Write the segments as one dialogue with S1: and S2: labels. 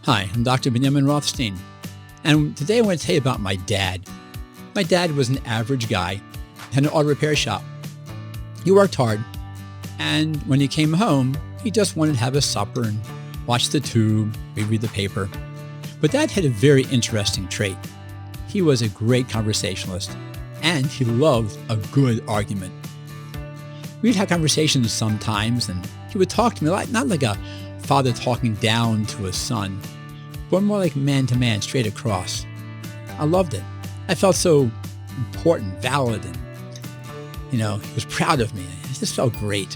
S1: Hi, I'm Dr. Benjamin Rothstein, and today I want to tell you about my dad. My dad was an average guy, had an auto repair shop. He worked hard, and when he came home, he just wanted to have a supper and watch the tube, read the paper. But Dad had a very interesting trait. He was a great conversationalist, and he loved a good argument. We'd have conversations sometimes, and he would talk to me not like a father talking down to a son, but more like man to man, straight across. I loved it. I felt so important, valid, and, he was proud of me. It just felt great.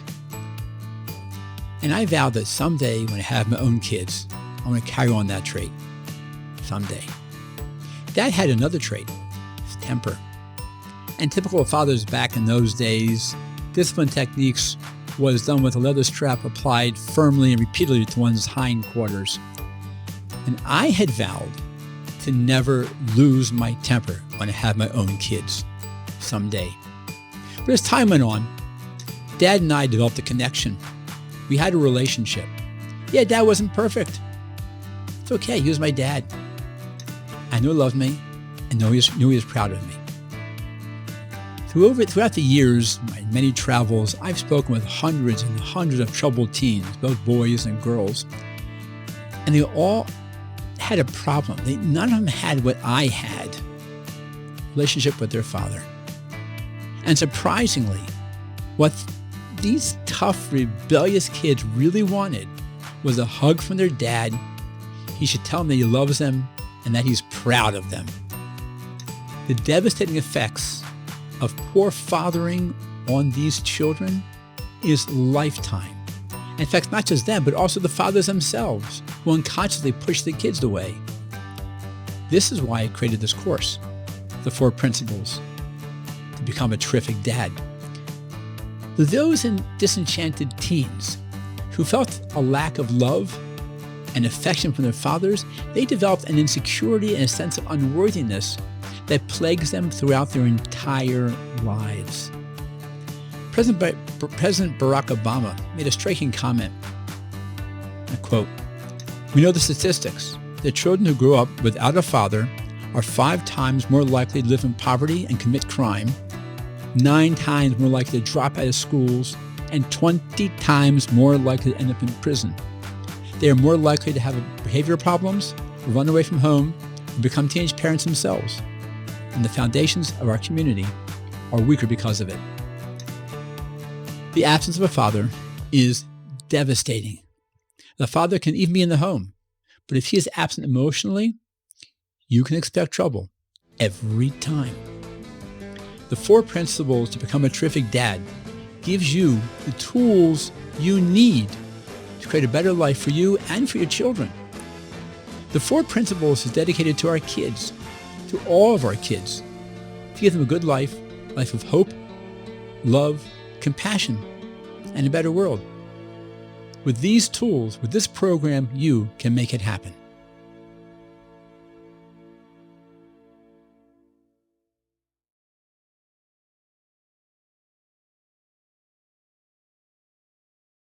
S1: And I vowed that someday when I have my own kids, I want to carry on that trait. Someday. Dad had another trait, his temper. And typical of fathers back in those days, discipline techniques was done with a leather strap applied firmly and repeatedly to one's hindquarters. And I had vowed to never lose my temper when I have my own kids someday. But as time went on, Dad and I developed a connection. We had a relationship. Yeah, Dad wasn't perfect. It's okay, he was my dad. I knew he loved me, and knew he was proud of me. Throughout the years, my many travels, I've spoken with hundreds and hundreds of troubled teens, both boys and girls. And they all had a problem. None of them had what I had, relationship with their father. And surprisingly, what these tough, rebellious kids really wanted was a hug from their dad. He should tell them that he loves them and that he's proud of them. The devastating effects of poor fathering on these children is lifetime. In fact, not just them, but also the fathers themselves who unconsciously push the kids away. This is why I created this course, The 4 Principles to Become a Terrific Dad. Those disenchanted teens who felt a lack of love and affection from their fathers, they developed an insecurity and a sense of unworthiness that plagues them throughout their entire lives. President Barack Obama made a striking comment. I quote, "We know the statistics. The children who grow up without a father are 5 times more likely to live in poverty and commit crime, 9 times more likely to drop out of schools, and 20 times more likely to end up in prison. They are more likely to have behavioral problems, run away from home, and become teenage parents themselves. And the foundations of our community are weaker because of it." The absence of a father is devastating. The father can even be in the home, but if he is absent emotionally, you can expect trouble every time. The 4 Principles to Become a Terrific Dad gives you the tools you need to create a better life for you and for your children. The 4 Principles is dedicated to our kids, to all of our kids, to give them a good life of hope, love, compassion, and a better world. With these tools, with this program, you can make it happen.